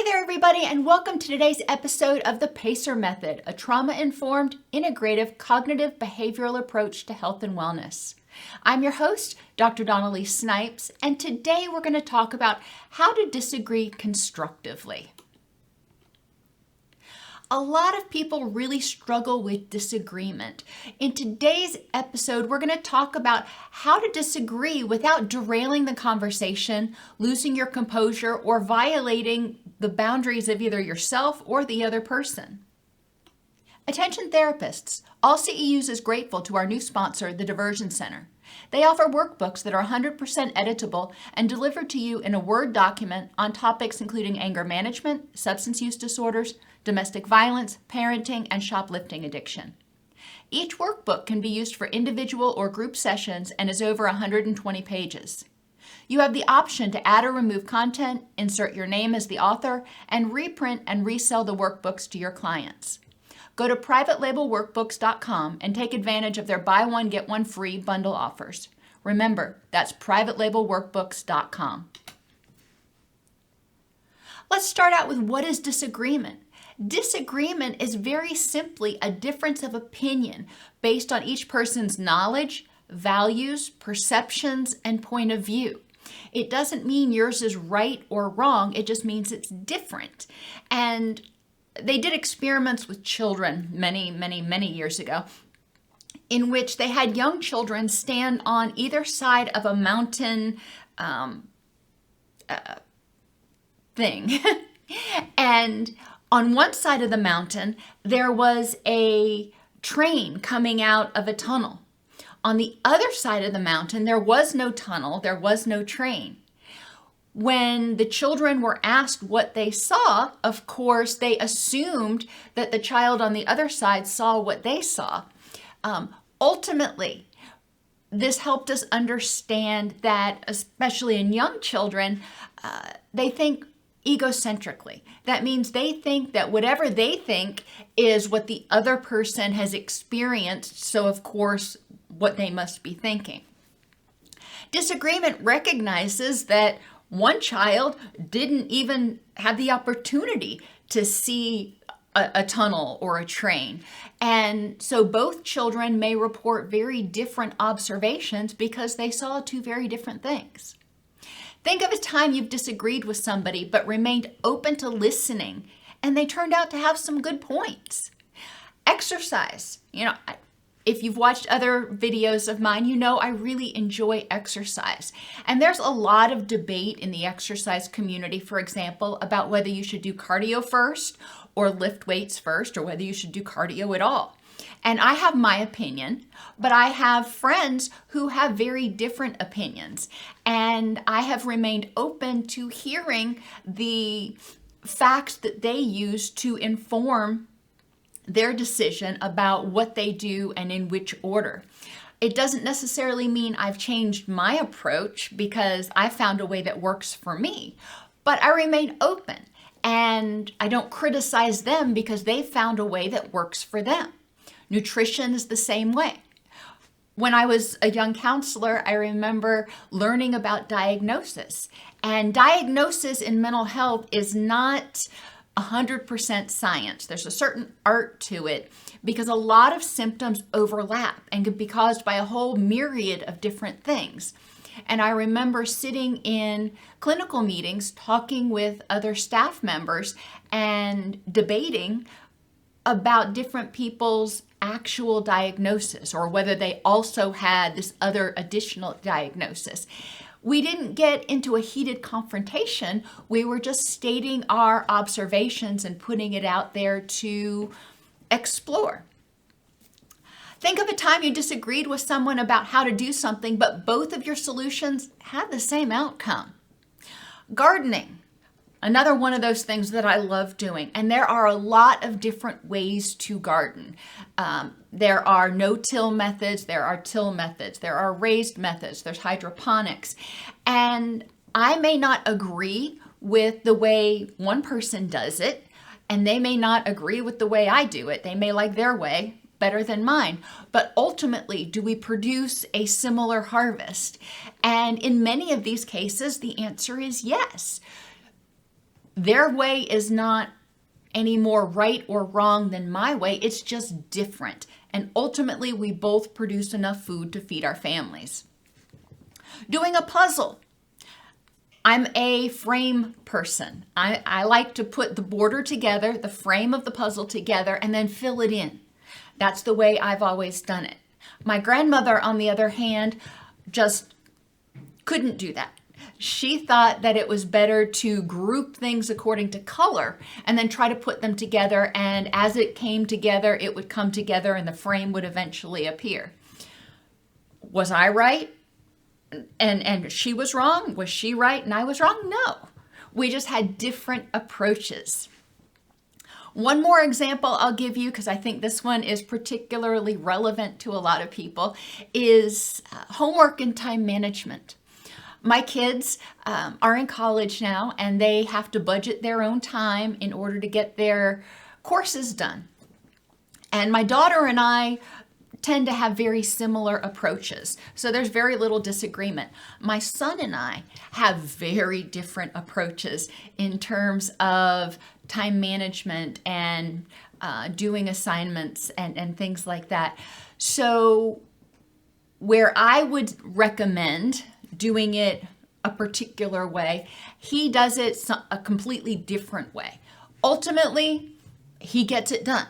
Hey there, everybody, and welcome to today's episode of the PACER Method, a trauma-informed, integrative, cognitive behavioral approach to health and wellness. I'm your host, Dr. Donnelly Snipes, and today we're going to talk about how to disagree constructively. A lot of people really struggle with disagreement. In today's episode, we're going to talk about how to disagree without derailing the conversation, losing your composure, or violating the boundaries of either yourself or the other person. Attention therapists, all CEUs is grateful to our new sponsor, the Diversion Center. They offer workbooks that are 100% editable and delivered to you in a Word document on topics including anger management, substance use disorders, domestic violence, parenting, and shoplifting addiction. Each workbook can be used for individual or group sessions and is over 120 pages. You have the option to add or remove content, insert your name as the author, and reprint and resell the workbooks to your clients. Go to privatelabelworkbooks.com and take advantage of their buy one, get one free bundle offers. Remember, that's privatelabelworkbooks.com. Let's start out with what is disagreement. Disagreement is very simply a difference of opinion based on each person's knowledge, values, perceptions, and point of view. It doesn't mean yours is right or wrong, it just means it's different. And they did experiments with children many years ago in which they had young children stand on either side of a mountain thing. And on one side of the mountain, there was a train coming out of a tunnel. On the other side of the mountain, there was no tunnel, there was no train. When the children were asked what they saw, of course, they assumed that the child on the other side saw what they saw. Ultimately, this helped us understand that, especially in young children, they think egocentrically. That means they think that whatever they think is what the other person has experienced, so of course, what they must be thinking. Disagreement recognizes that one child didn't even have the opportunity to see a tunnel or a train. And so both children may report very different observations because they saw two very different things. Think of a time you've disagreed with somebody but remained open to listening and they turned out to have some good points. Exercise. If you've watched other videos of mine, you know I really enjoy exercise. And there's a lot of debate in the exercise community, for example, about whether you should do cardio first or lift weights first, or whether you should do cardio at all. And I have my opinion, but I have friends who have very different opinions. And I have remained open to hearing the facts that they use to inform their decision about what they do and in which order. It doesn't necessarily mean I've changed my approach because I found a way that works for me, but I remain open and I don't criticize them because they found a way that works for them. Nutrition is the same way. When I was a young counselor, I remember learning about diagnosis. And diagnosis in mental health is not 100% science. There's a certain art to it because a lot of symptoms overlap and can be caused by a whole myriad of different things. And I remember sitting in clinical meetings talking with other staff members and debating about different people's actual diagnosis or whether they also had this other additional diagnosis. We didn't get into a heated confrontation. We were just stating our observations and putting it out there to explore. Think of a time you disagreed with someone about how to do something, but both of your solutions had the same outcome. Gardening, another one of those things that I love doing. And there are a lot of different ways to garden. There are no-till methods, there are till methods, there are raised methods, there's hydroponics. And I may not agree with the way one person does it, and they may not agree with the way I do it. They may like their way better than mine. But ultimately, do we produce a similar harvest? And in many of these cases, the answer is yes. Their way is not any more right or wrong than my way. It's just different. And ultimately, we both produce enough food to feed our families. Doing a puzzle. I'm a frame person. I like to put the border together, the frame of the puzzle together, and then fill it in. That's the way I've always done it. My grandmother, on the other hand, just couldn't do that. She thought that it was better to group things according to color and then try to put them together, and as it came together, it would come together and the frame would eventually appear. Was I right? And she was wrong? Was she right and I was wrong? No. We just had different approaches. One more example I'll give you, because I think this one is particularly relevant to a lot of people, is homework and time management. My kids are in college now, and they have to budget their own time in order to get their courses done. And my daughter and I tend to have very similar approaches, so there's very little disagreement. My son and I have very different approaches in terms of time management and doing assignments and things like that. So where I would recommend doing it a particular way, he does it a completely different way. Ultimately, he gets it done.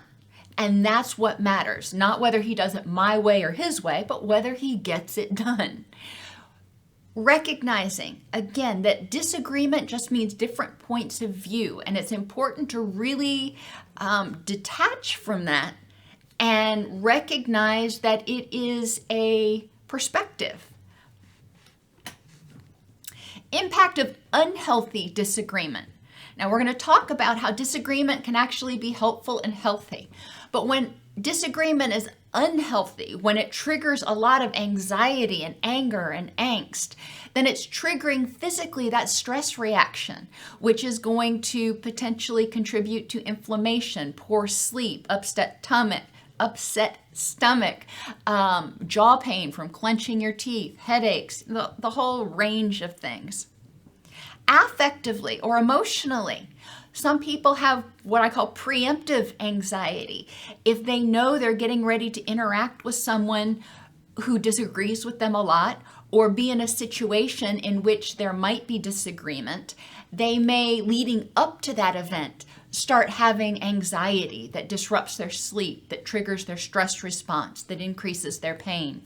And that's what matters. Not whether he does it my way or his way, but whether he gets it done. Recognizing, again, that disagreement just means different points of view. And it's important to really detach from that and recognize that it is a perspective. Impact of unhealthy disagreement. Now, we're going to talk about how disagreement can actually be helpful and healthy. But when disagreement is unhealthy, when it triggers a lot of anxiety and anger and angst, then it's triggering physically that stress reaction, which is going to potentially contribute to inflammation, poor sleep, upset stomach, jaw pain from clenching your teeth, headaches, the whole range of things. Affectively or emotionally, some people have what I call preemptive anxiety. If they know they're getting ready to interact with someone who disagrees with them a lot, or be in a situation in which there might be disagreement, they may, leading up to that event, start having anxiety that disrupts their sleep, that triggers their stress response, that increases their pain.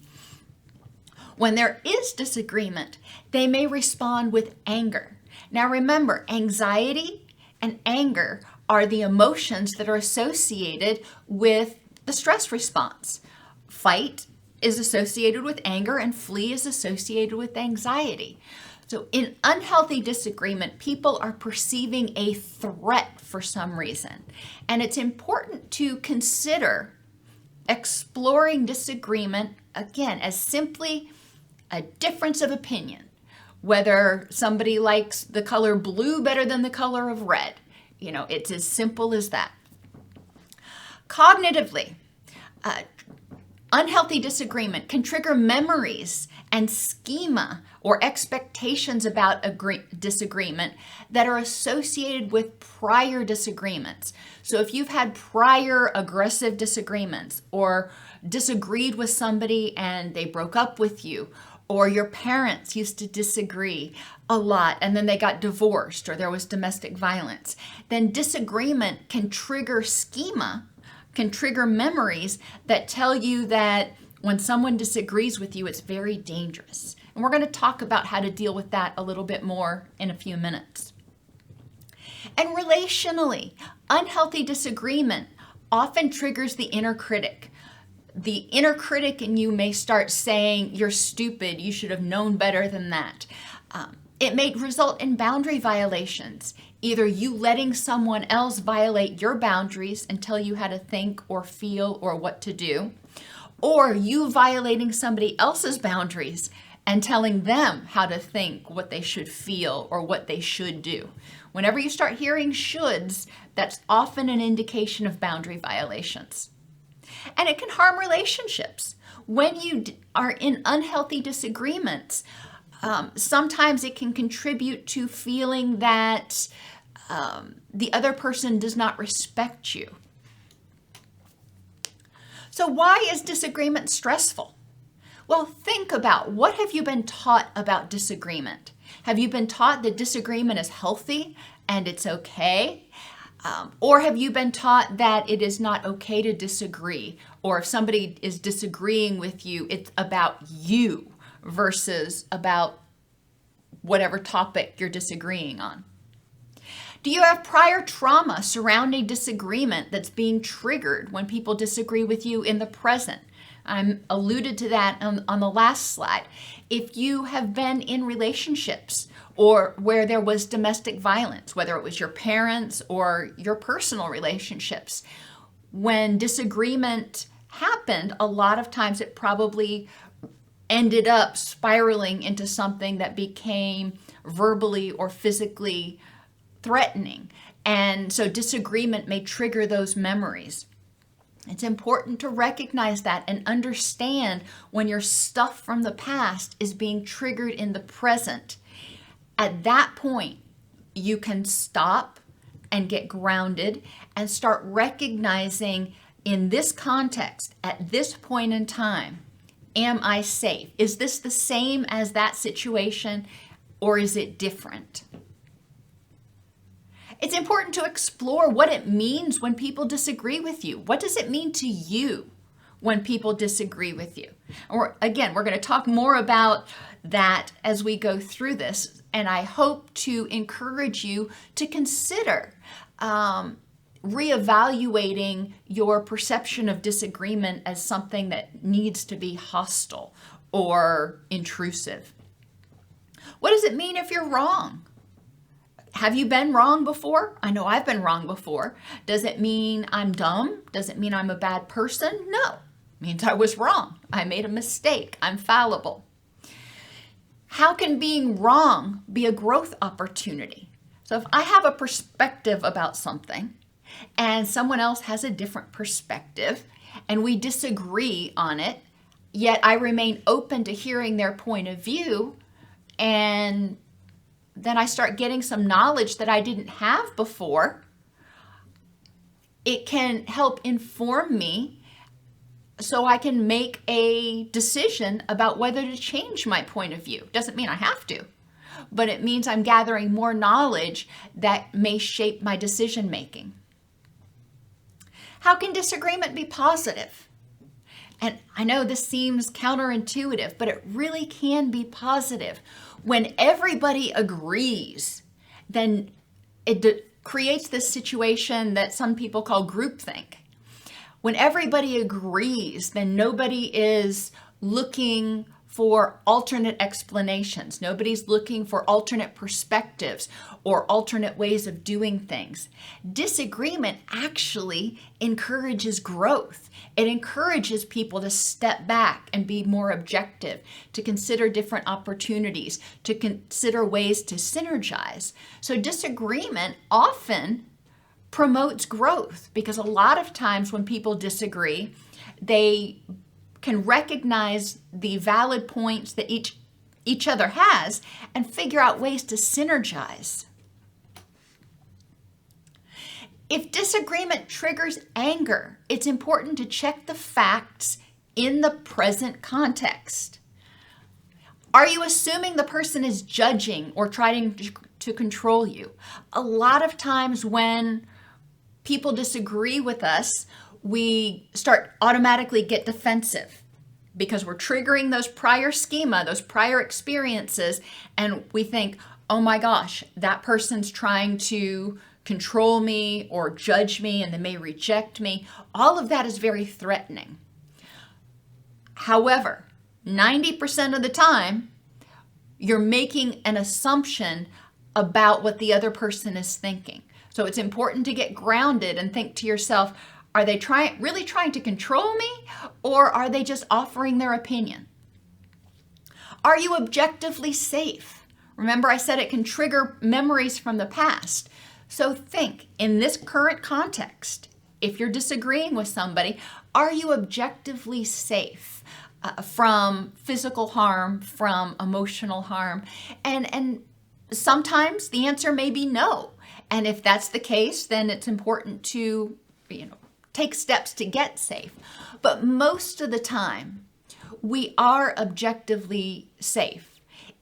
When there is disagreement, they may respond with anger. Now remember, anxiety and anger are the emotions that are associated with the stress response. Fight is associated with anger and flee is associated with anxiety. So in unhealthy disagreement, people are perceiving a threat for some reason. And it's important to consider exploring disagreement, again, as simply a difference of opinion. Whether somebody likes the color blue better than the color of red. It's as simple as that. Cognitively, unhealthy disagreement can trigger memories and schema or expectations about disagreement that are associated with prior disagreements. So if you've had prior aggressive disagreements or disagreed with somebody and they broke up with you, or your parents used to disagree a lot and then they got divorced or there was domestic violence, then disagreement can trigger schema, can trigger memories that tell you that when someone disagrees with you, it's very dangerous. And we're going to talk about how to deal with that a little bit more in a few minutes. And relationally, unhealthy disagreement often triggers the inner critic. The inner critic in you may start saying, "You're stupid, you should have known better than that." It may result in boundary violations, either you letting someone else violate your boundaries and tell you how to think or feel or what to do, or you violating somebody else's boundaries and telling them how to think, what they should feel, or what they should do. Whenever you start hearing shoulds, that's often an indication of boundary violations. And it can harm relationships. When you are in unhealthy disagreements, sometimes it can contribute to feeling that the other person does not respect you. So why is disagreement stressful? Well, think about, what have you been taught about disagreement? Have you been taught that disagreement is healthy and it's okay? Or have you been taught that it is not okay to disagree? Or if somebody is disagreeing with you, it's about you versus about whatever topic you're disagreeing on? Do you have prior trauma surrounding disagreement that's being triggered when people disagree with you in the present? I alluded to that on the last slide. If you have been in relationships or where there was domestic violence, whether it was your parents or your personal relationships, when disagreement happened, a lot of times it probably ended up spiraling into something that became verbally or physically threatening. And so disagreement may trigger those memories. It's important to recognize that and understand when your stuff from the past is being triggered in the present. At that point, you can stop and get grounded and start recognizing, in this context, at this point in time, am I safe? Is this the same as that situation, or is it different? It's important to explore what it means when people disagree with you. What does it mean to you when people disagree with you? Or again, we're going to talk more about that as we go through this. And I hope to encourage you to consider reevaluating your perception of disagreement as something that needs to be hostile or intrusive. What does it mean if you're wrong? Have you been wrong before? I know I've been wrong before. Does it mean I'm dumb? Does it mean I'm a bad person? No. It means I was wrong. I made a mistake. I'm fallible. How can being wrong be a growth opportunity? So if I have a perspective about something and someone else has a different perspective and we disagree on it, yet I remain open to hearing their point of view, and then I start getting some knowledge that I didn't have before, it can help inform me so I can make a decision about whether to change my point of view. Doesn't mean I have to, but it means I'm gathering more knowledge that may shape my decision making. How can disagreement be positive? And I know this seems counterintuitive, but it really can be positive. When everybody agrees, then it creates this situation that some people call groupthink. When everybody agrees, then nobody is looking for alternate explanations. Nobody's looking for alternate perspectives or alternate ways of doing things. Disagreement actually encourages growth. It encourages people to step back and be more objective, to consider different opportunities, to consider ways to synergize. So disagreement often promotes growth, because a lot of times when people disagree, they can recognize the valid points that each other has and figure out ways to synergize. If disagreement triggers anger, it's important to check the facts in the present context. Are you assuming the person is judging or trying to control you? A lot of times when people disagree with us, we start automatically get defensive because we're triggering those prior schema, those prior experiences, and we think, oh my gosh, that person's trying to control me or judge me and they may reject me. All of that is very threatening. However, 90% of the time, you're making an assumption about what the other person is thinking. So it's important to get grounded and think to yourself, are they really trying to control me, or are they just offering their opinion? Are you objectively safe? Remember, I said it can trigger memories from the past. So think, in this current context, if you're disagreeing with somebody, are you objectively safe from physical harm, from emotional harm? And sometimes the answer may be no. And if that's the case, then it's important to, take steps to get safe. But most of the time, we are objectively safe.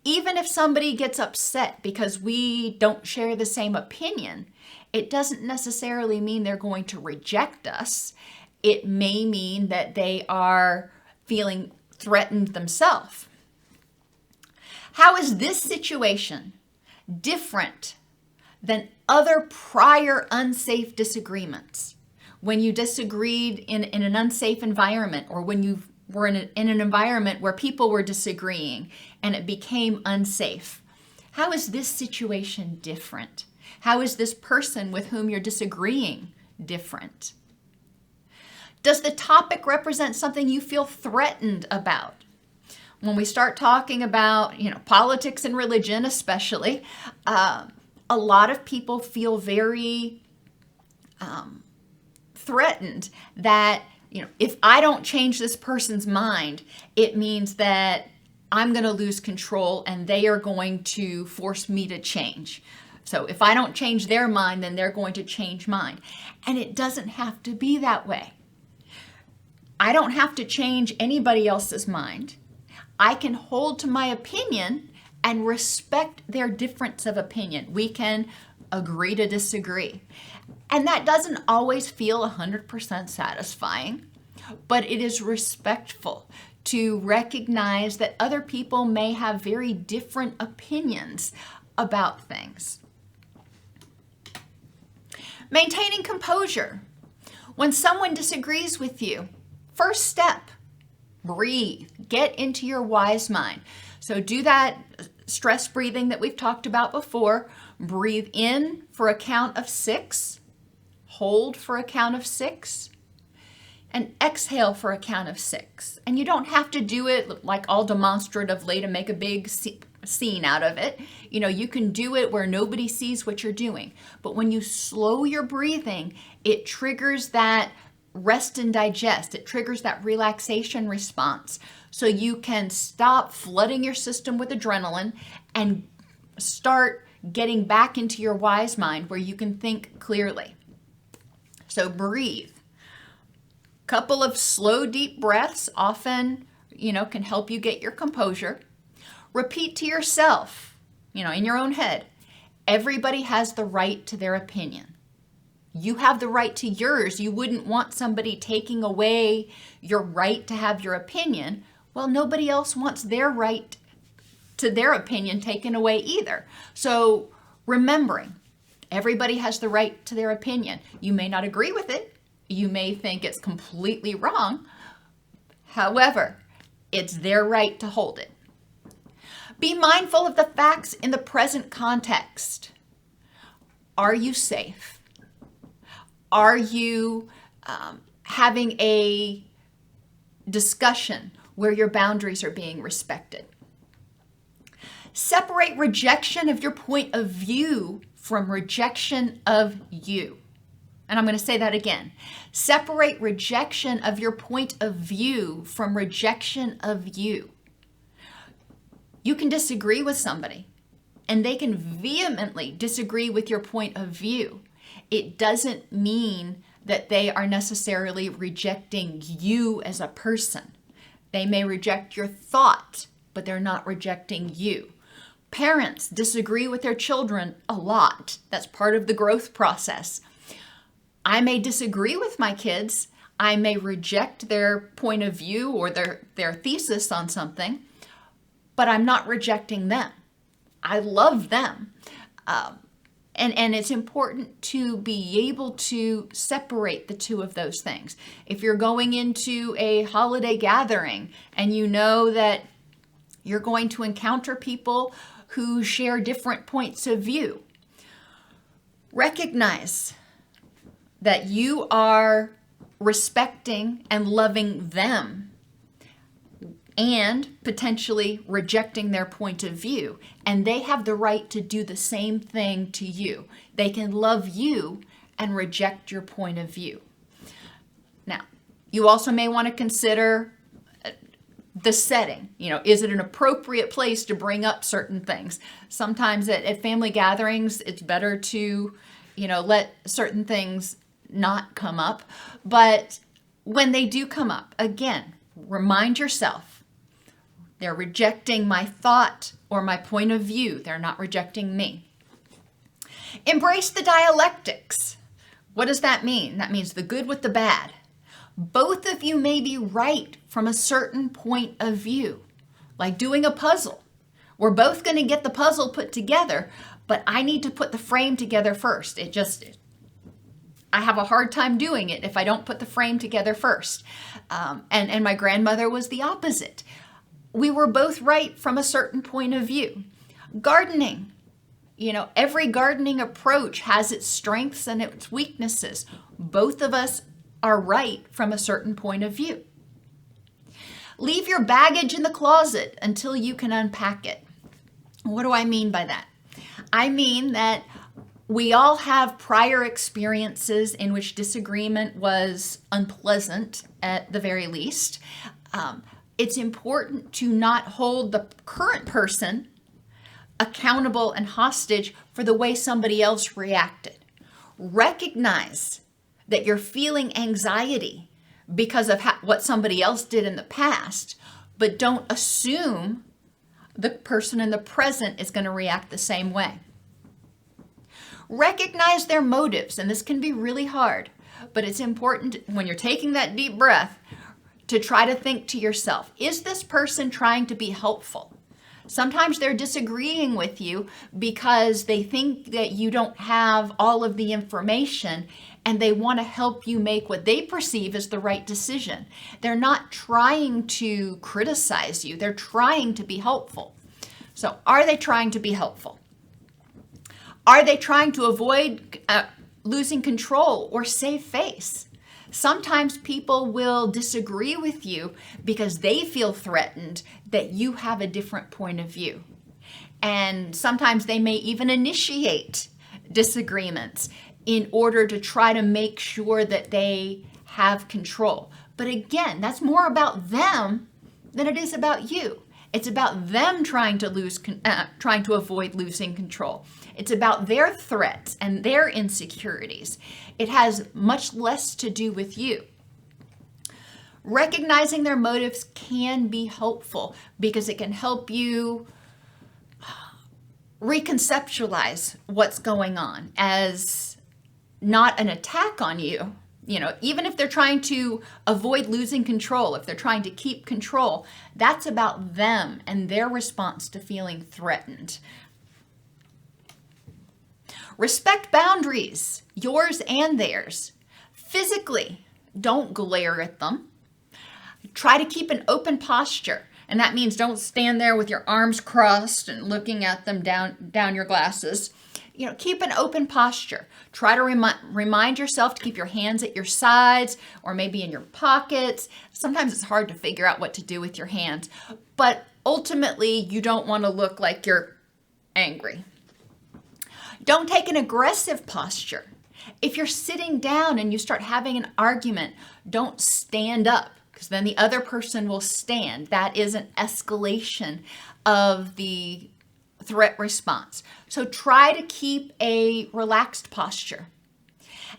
Even if somebody gets upset because we don't share the same opinion, it doesn't necessarily mean they're going to reject us. It may mean that they are feeling threatened themselves. How is this situation different than other prior unsafe disagreements? When you disagreed in an unsafe environment, or when you were in an environment where people were disagreeing and it became unsafe. How is this situation different? How is this person with whom you're disagreeing different? Does the topic represent something you feel threatened about? When we start talking about, politics and religion especially, a lot of people feel very threatened that, if I don't change this person's mind, it means that I'm going to lose control and they are going to force me to change. So if I don't change their mind, then they're going to change mine. And it doesn't have to be that way. I don't have to change anybody else's mind. I can hold to my opinion and respect their difference of opinion. We can agree to disagree. And that doesn't always feel 100% satisfying, but it is respectful to recognize that other people may have very different opinions about things. Maintaining composure. When someone disagrees with you, first step, breathe. Get into your wise mind. So do that stress breathing that we've talked about before. Breathe in for a count of 6. Hold for a count of 6. And exhale for a count of 6. And you don't have to do it like all demonstratively to make a big scene out of it. You can do it where nobody sees what you're doing. But when you slow your breathing, it triggers that rest and digest. It triggers that relaxation response. So you can stop flooding your system with adrenaline and start getting back into your wise mind where you can think clearly. So breathe. Couple of slow, deep breaths often, can help you get your composure. Repeat to yourself, in your own head, everybody has the right to their opinion. You have the right to yours. You wouldn't want somebody taking away your right to have your opinion. Well, nobody else wants their right to their opinion taken away either. So remembering, everybody has the right to their opinion. You may not agree with it. You may think it's completely wrong. However, it's their right to hold it. Be mindful of the facts in the present context. Are you safe? Are you having a discussion where your boundaries are being respected? Separate rejection of your point of view from rejection of you. And I'm going to say that again. Separate rejection of your point of view from rejection of you. You can disagree with somebody, and they can vehemently disagree with your point of view. It doesn't mean that they are necessarily rejecting you as a person. They may reject your thought, but they're not rejecting you. Parents disagree with their children a lot. That's part of the growth process. I may disagree with my kids. I may reject their point of view or their thesis on something, but I'm not rejecting them. I love them. And it's important to be able to separate the two of those things. If you're going into a holiday gathering and you know that you're going to encounter people who share different points of view, recognize that you are respecting and loving them and potentially rejecting their point of view. And they have the right to do the same thing to you. They can love you and reject your point of view. Now, you also may want to consider the setting. Is it an appropriate place to bring up certain things? Sometimes at family gatherings, it's better to let certain things not come up. But when they do come up, again, remind yourself, they're rejecting my thought or my point of view. They're not rejecting me. Embrace the dialectics. What does that mean? That means the good with the bad. Both of you may be right from a certain point of view, like doing a puzzle. We're both going to get the puzzle put together, but I need to put the frame together first. I have a hard time doing it if I don't put the frame together first. And my grandmother was the opposite. We were both right from a certain point of view. Gardening. Every gardening approach has its strengths and its weaknesses. Both of us are right from a certain point of view. Leave your baggage in the closet until you can unpack it. What do I mean by that? I mean that we all have prior experiences in which disagreement was unpleasant at the very least. It's important to not hold the current person accountable and hostage for the way somebody else reacted. Recognize that you're feeling anxiety because of what somebody else did in the past, but don't assume the person in the present is going to react the same way. Recognize their motives, and this can be really hard, but it's important when you're taking that deep breath to try to think to yourself, is this person trying to be helpful? Sometimes they're disagreeing with you because they think that you don't have all of the information and they want to help you make what they perceive as the right decision. They're not trying to criticize you. They're trying to be helpful. So are they trying to be helpful? Are they trying to avoid losing control or save face? Sometimes people will disagree with you because they feel threatened that you have a different point of view. And sometimes they may even initiate disagreements in order to try to make sure that they have control. But again, that's more about them than it is about you. It's about them trying to avoid losing control. It's about their threats and their insecurities. It has much less to do with you. Recognizing their motives can be helpful because it can help you reconceptualize what's going on as not an attack on you. Even if they're trying to avoid losing control, if they're trying to keep control, that's about them and their response to feeling threatened. Respect boundaries, yours and theirs. Physically, don't glare at them. Try to keep an open posture. And that means don't stand there with your arms crossed and looking at them down your glasses. Keep an open posture. Try to remind yourself to keep your hands at your sides or maybe in your pockets. Sometimes it's hard to figure out what to do with your hands, but ultimately you don't want to look like you're angry. Don't take an aggressive posture. If you're sitting down and you start having an argument, don't stand up because then the other person will stand. That is an escalation of the threat response. So try to keep a relaxed posture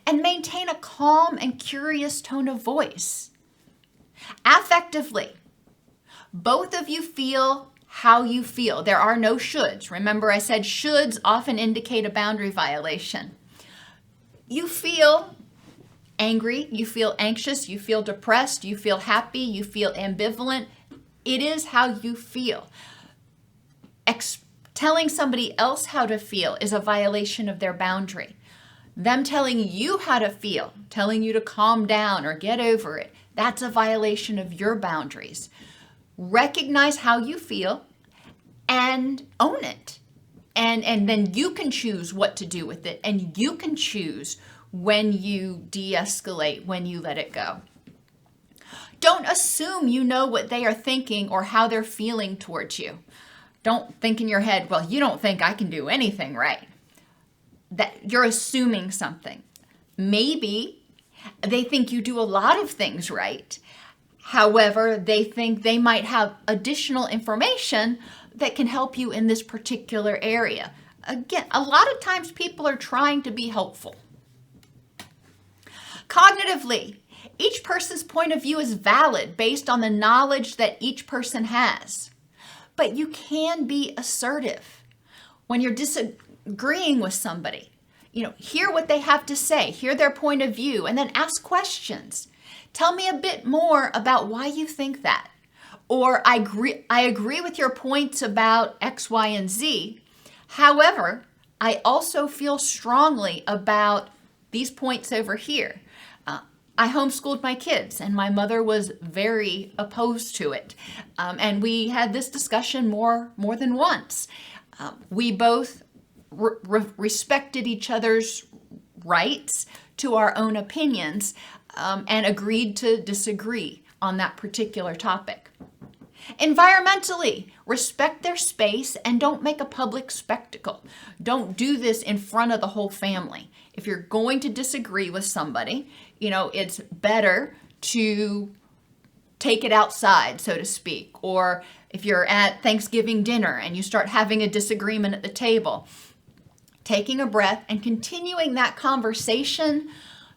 and maintain a calm and curious tone of voice. Affectively, both of you feel how you feel. There are no shoulds. Remember, I said shoulds often indicate a boundary violation. You feel angry, you feel anxious, you feel depressed, you feel happy, you feel ambivalent. It is how you feel. Telling somebody else how to feel is a violation of their boundary. Them telling you how to feel, telling you to calm down or get over it, that's a violation of your boundaries. Recognize how you feel and own it. And then you can choose what to do with it. And you can choose when you de-escalate, when you let it go. Don't assume you know what they are thinking or how they're feeling towards you. Don't think in your head, well, you don't think I can do anything right. That you're assuming something. Maybe they think you do a lot of things right. However, they think they might have additional information that can help you in this particular area. Again, a lot of times people are trying to be helpful. Cognitively, each person's point of view is valid based on the knowledge that each person has. But you can be assertive when you're disagreeing with somebody. Hear what they have to say, hear their point of view, and then ask questions. Tell me a bit more about why you think that. Or I agree with your points about X, Y, and Z. However, I also feel strongly about these points over here. I homeschooled my kids, and my mother was very opposed to it. And we had this discussion more than once. We both respected each other's rights to our own opinions and agreed to disagree on that particular topic. Environmentally, respect their space and don't make a public spectacle. Don't do this in front of the whole family. If you're going to disagree with somebody, it's better to take it outside, so to speak. Or if you're at Thanksgiving dinner and you start having a disagreement at the table, taking a breath and continuing that conversation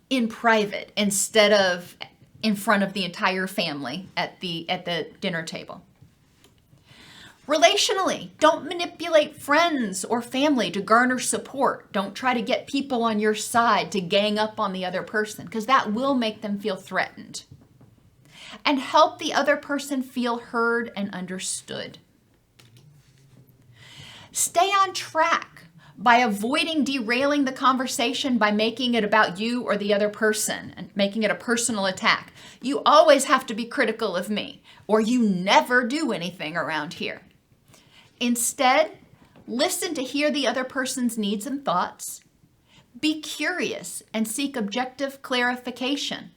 in private instead of in front of the entire family at the dinner table. Relationally, don't manipulate friends or family to garner support. Don't try to get people on your side to gang up on the other person, because that will make them feel threatened. And help the other person feel heard and understood. Stay on track by avoiding derailing the conversation by making it about you or the other person and making it a personal attack. You always have to be critical of me, or you never do anything around here. Instead, listen to hear the other person's needs and thoughts. Be curious and seek objective clarification.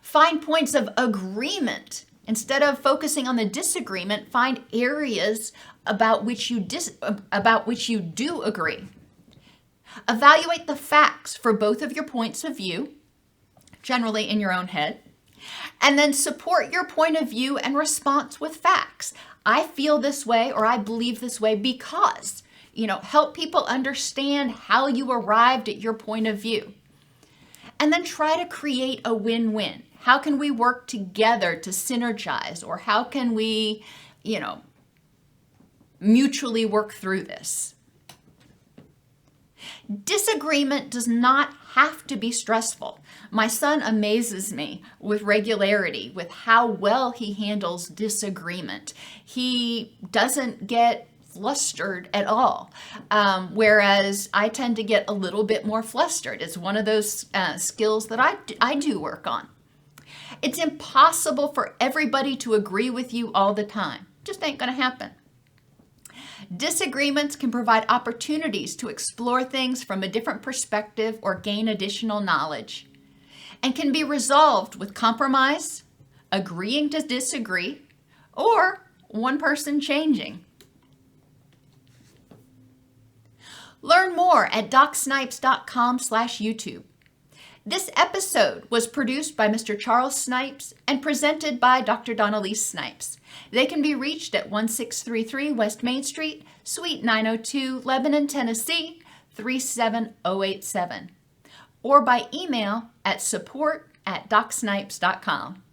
Find points of agreement. Instead of focusing on the disagreement, find areas about which you do agree. Evaluate the facts for both of your points of view, generally in your own head, and then support your point of view and response with facts. I feel this way, or I believe this way because, help people understand how you arrived at your point of view. And then try to create a win-win. How can we work together to synergize, or how can we, mutually work through this? Disagreement does not have to be stressful. My son amazes me with regularity with how well he handles disagreement. He doesn't get flustered at all, whereas I tend to get a little bit more flustered. It's one of those skills that I do work on. It's impossible for everybody to agree with you all the time. Just ain't going to happen. Disagreements can provide opportunities to explore things from a different perspective or gain additional knowledge, and can be resolved with compromise, agreeing to disagree, or one person changing. Learn more at docsnipes.com/YouTube. This episode was produced by Mr. Charles Snipes and presented by Dr. Dawnalise Snipes. They can be reached at 1633 West Main Street, Suite 902, Lebanon, Tennessee, 37087, or by email at support@docsnipes.com.